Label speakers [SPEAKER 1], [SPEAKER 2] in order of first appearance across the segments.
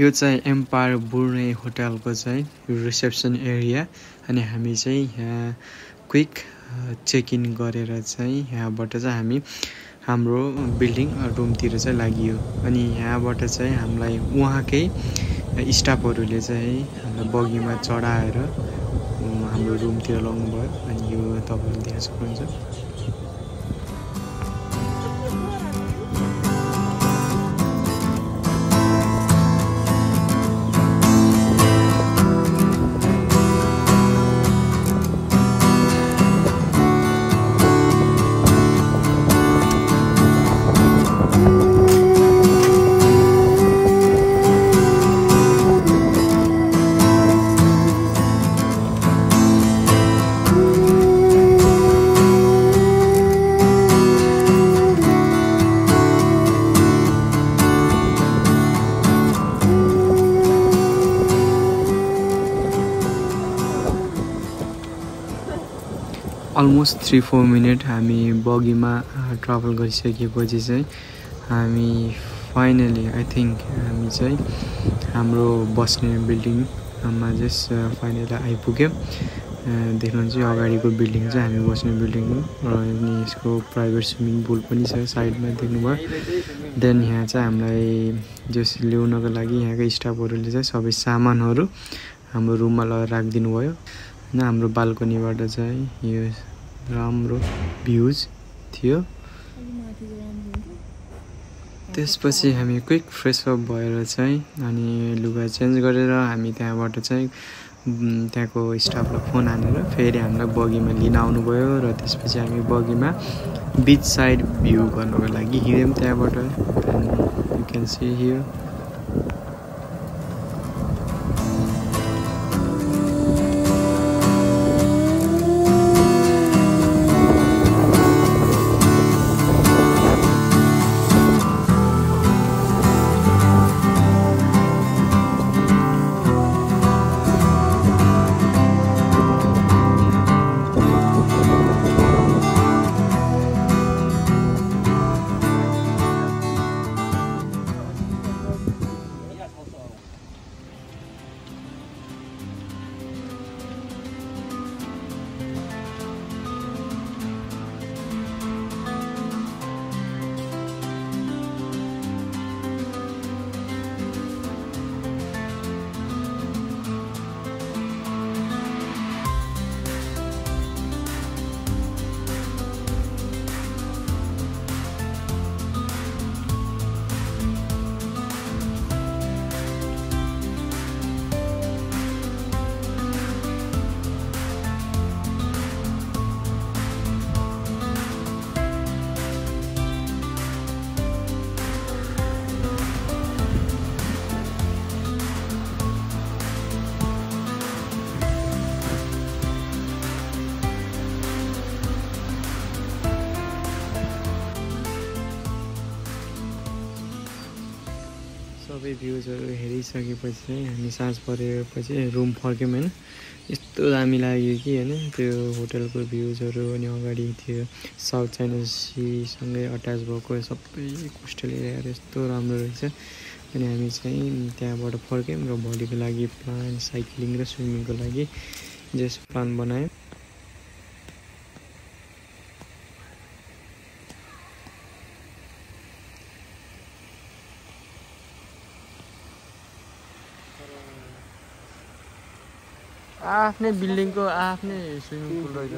[SPEAKER 1] यो चाहिँ एम्पायर बुर्ने होटलको चाहिँ रिसेप्सन एरिया अनि हामी चाहिँ यहाँ क्विक चेक इन गरेर चाहिँ यहाँबाट चाहिँ हामी हाम्रो बिल्डिङ रुमतिर चाहिँ लागियो अनि यहाँबाट चाहिँ हामीलाई उहाँकै स्टाफहरुले चाहिँ हामीलाई बगीमा चढाएर हाम्रो रुमतिर लग्नु भयो अनि यो तपाईहरुले देख्न सक्नुहुन्छ अलमोस्ट 3-4 मिनट हामी बगीमा ट्राभल गरिसकेपछि चाहिँ हामी फाइनली आई थिंक हामी चाहिँ हाम्रो बस्ने बिल्डिङमा चाहिँ फाइनली आइपुग्यौं देख्नुहुन्छ यो अगाडिको बिल्डिङ चाहिँ हामी बस्ने बिल्डिङ हो र अनि यसको प्राइभेट स्विमिङ पुल पनि छ साइडमा देख्नुभयो देन यहाँ चाहिँ हामीलाई जस ल्याउनको लागि यहाँको स्टाफहरुले चाहिँ सबै सामानहरु हाम्रो रुममा लगेर राखिदिनु भयो न हाम्रो बाल्कनीबाट चाहिँ यो राम्रो भ्यूज थियो त्यसपछि हामी क्विक फ्रेश अप भएर चाहिँ अनि लुगा चेन्ज गरेर हामी त्यहाँबाट चाहिँ त्यहाँको स्टाफलाई फोन हानेर फेरि हामीलाई बगीमा लिन आउनु भयो र त्यसपछि हामी बगीमा बीच साइड भ्यू गर्नको लागि हिँड्यौं त्यहाँबाट यु क्यान सी हियर सबै भ्यूजहरु हेरिसकेपछि चाहिँ हामी साँझ परेपछि रुम फर्क्यौं हैन यस्तो दामी लाग्यो कि हैन त्यो होटलको भ्यूजहरु अनि अगाडि थियो साउथ चाइना सी सँगै अट्याच भएको सबै कोस्टल एरियाहरु यस्तो राम्रो रहेछ अनि हामी चाहिँ त्यहाँबाट फर्क्यौं र भोलिको लागि प्लान साइक्लिङ र स्विमिङको लागि जस प्लान बनायौं आफ्नै बिल्डिङको आफ्नै स्विमिङ पुल रहेछ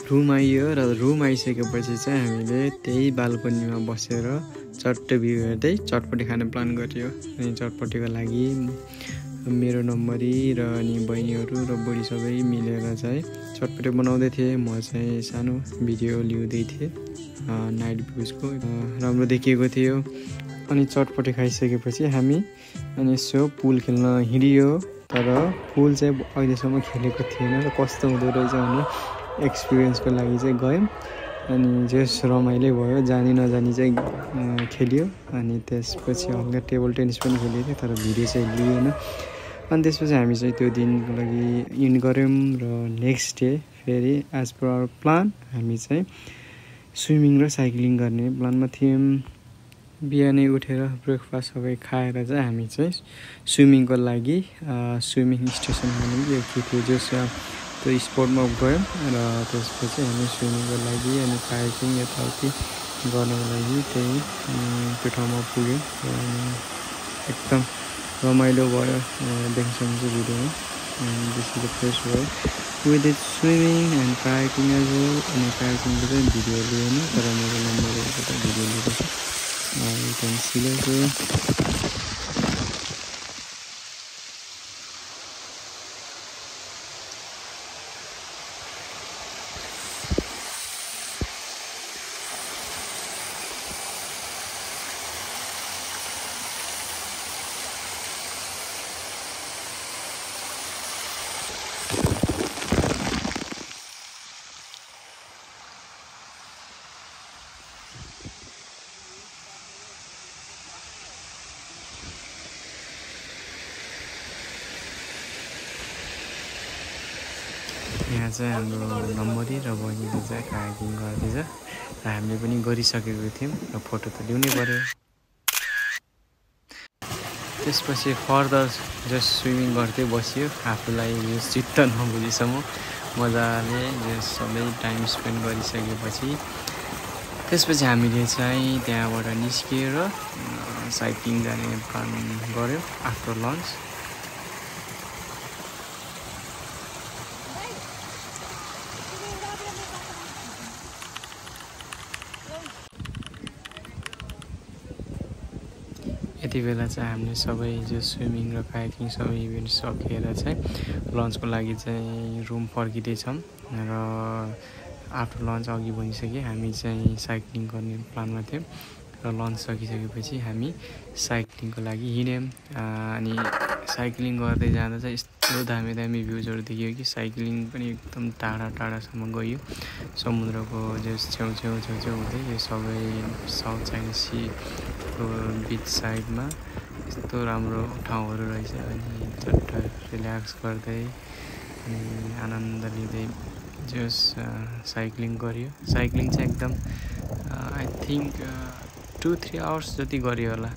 [SPEAKER 1] रुम आइयो र रुम आइसकेपछि चाहिँ हामीले त्यही बाल्कनीमा बसेर चट्ट भ्यू हेर्दै चटपटी खाने प्लान गरियो अनि चटपटीको लागि मेरो नम्बरी र अनि बहिनीहरु र बुढी सबै मिलेर चाहिँ चटपटी बनाउँदै थिए म चाहिँ सानो भिडियो लिउँदै थिए नाइट भ्यूजको राम्रो देखिएको थियो अनि चटपटे खाइसकेपछि हामी अनि यसो पुल खेल्न हिँडियो। तर पुल चाहिँ अहिलेसम्म खेलेको थिएन र कस्तो हुँदो रहेछ भन्ने एक्सपिरियन्सको लागि चाहिँ गयौँ। अनि जस रमाइलो भयो, जानी नजानी चाहिँ खेल्यो। अनि त्यसपछि हल्का टेबल टेनिस पनि खेलेको थियो तर भिडियो चाहिँ लिएन। अनि त्यसपछि हामी चाहिँ त्यो दिनको लागि इन गऱ्यौँ र नेक्स्ट डे फेरि एज पर आवर प्लान हामी चाहिँ स्विमिङ र साइक्लिङ गर्ने प्लानमा थियौँ। बिहानै उठेर ब्रेकफास्ट सबै खाएर चाहिँ हामी चाहिँ स्विमिङको लागि स्विमिङ स्टेसन भन्ने के थियो जस त्यो स्पोर्टमा गयौँ र त्यसपछि हामी स्विमिङको लागि अनि कायाकिङ यताउति गर्नको लागि त्यही त्यो ठाउँमा पुग्यौँ। एकदम रमाइलो भयो, देख्न सक्नुहुन्छ भिडियोमा। बेसी फ्रेस भयो with it swimming and kayaking as well. अनि कायाकिङको चाहिँ भिडियो लिएन तर मेरो नम्बरबाट भिडियो लिएको छ। You can see that यहाँ चाहिँ हाम्रो नम्बरी र बहिनीले चाहिँ कायाकिङ गर्दैछ र हामीले पनि गरिसकेको थियौँ र फोटो त ल्याउनै पर्यो। त्यसपछि फर्दर जस्ट स्विमिङ गर्दै बसियो। आफूलाई यो चित्त नबुझेसम्म मजाले जस सबै टाइम स्पेन्ड गरिसकेपछि त्यसपछि हामीले चाहिँ त्यहाँबाट निस्किएर साइक्लिङ जाने प्लान गऱ्यौँ आफ्टर लन्च। यति बेला चाहिँ हामीले सबै जो स्विमिङ र कायाकिङ सबै इभेन्ट सकेर चाहिँ लन्चको लागि चाहिँ रुम फर्किँदैछौँ र आफ्टर लन्च अघि भनिसकेँ हामी चाहिँ साइक्लिङ गर्ने प्लानमा थियौँ र लन्च सकिसकेपछि हामी साइक्लिङको लागि हिँड्यौँ। अनि साइक्लिङ गर्दै जाँदा चाहिँ यस्तो दामी दामी भ्युजहरू देखियो कि साइक्लिङ पनि एकदम टाढा टाढासम्म गयो। समुद्रको जस छेउछेउ हुँदै यो सबै साउथ चाइना सीको बिच साइडमा यस्तो राम्रो ठाउँहरू रहेछ। अनि चट्ट रिल्याक्स गर्दै अनि आनन्द लिँदै जस साइक्लिङ गऱ्यो। साइक्लिङ चाहिँ एकदम आई थिङ्क 2-3 आवर्स जति गऱ्यो होला।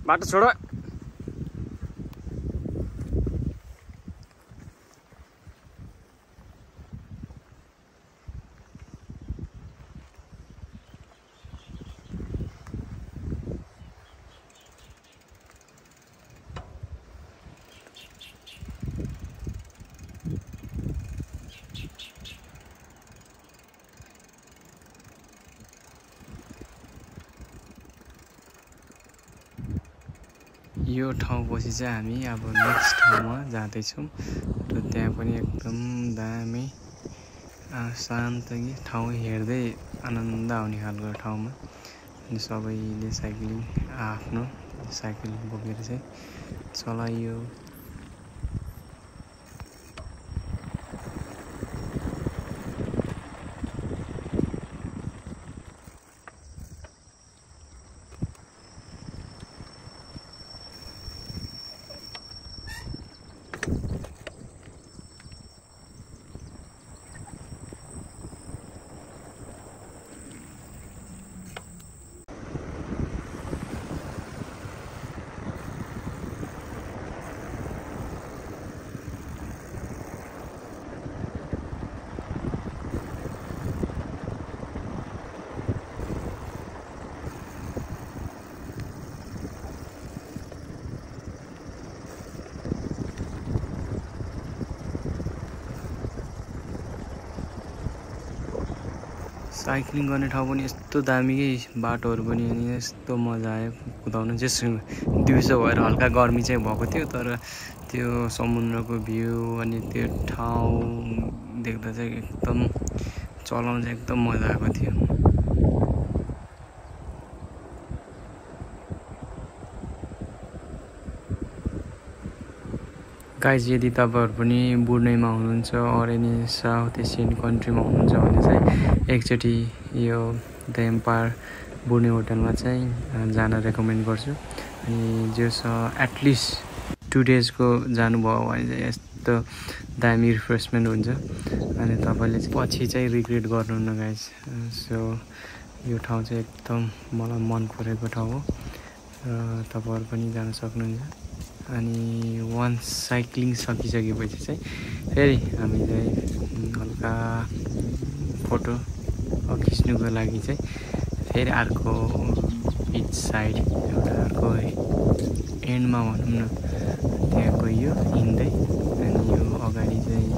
[SPEAKER 1] बाटो छोड। यो ठाउँ पछि चाहिँ हामी अब नेक्स्ट ठाउँमा जाँदैछौँ र त्यहाँ पनि एकदम दामी शान्त ठाउँ हेर्दै आनन्द आउने खालको ठाउँमा। अनि सबैले साइक्लिङ आफ्नो साइकल बोकेर चाहिँ चलाइयो। साइक्लिङ गर्ने ठाउँ पनि यस्तो दामीकै बाटोहरू पनि अनि यस्तो मजा आयो कुदाउन। जस दिउँसो भएर हल्का गर्मी चाहिँ भएको थियो, तर त्यो समुद्रको भ्यू अनि त्यो ठाउँ देख्दा चाहिँ एकदम चलाउन चाहिँ एकदम मजा आएको थियो। गाइज, यदि तपाईँहरू पनि बुर्नेमा हुनुहुन्छ अर एनी साउथ एसियन कन्ट्रीमा हुनुहुन्छ भने चाहिँ एकचोटि यो द एम्पायर बुर्ने होटलमा चाहिँ जान रेकमेन्ड गर्छु। अनि जो एटलिस्ट 2 डेजको जानुभयो भने चाहिँ यस्तो दामी रिफ्रेसमेन्ट हुन्छ अनि तपाईँले पछि चाहिँ रिग्रेट गर्नुहुन्न गाइज। सो यो ठाउँ चाहिँ एकदम मलाई मन परेको ठाउँ हो र तपाईँहरू पनि जान सक्नुहुन्छ। अनि वान्स साइक्लिङ सकिसकेपछि चाहिँ फेरि हामी चाहिँ हल्का फोटो खिच्नुको लागि चाहिँ फेरि अर्को बिच साइड एउटा अर्को एन्डमा भनौँ न त्यहाँ गइयो हिँड्दै। अनि यो अगाडि चाहिँ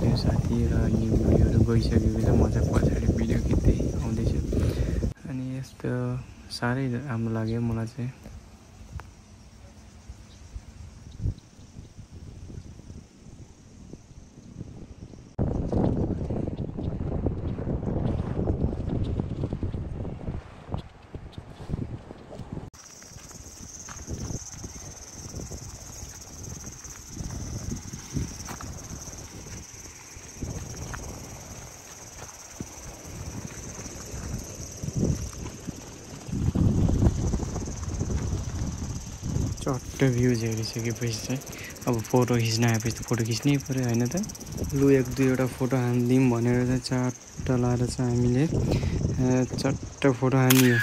[SPEAKER 1] यो साथी र यो बुढीहरू गइसकेको चाहिँ म चाहिँ पछाडि भिडियो खिच्दै आउँदैछु। अनि यस्तो साह्रै राम्रो लाग्यो मलाई चाहिँ। चट्ट भ्यूज हेरिसकेपछि चाहिँ अब फोटो खिच्न आएपछि त फोटो खिच्नै पऱ्यो होइन त। लु 1-2वटा फोटो हानिदिउँ भनेर चाहिँ चट्ट लाएर चाहिँ हामीले चट्ट फोटो हानियो।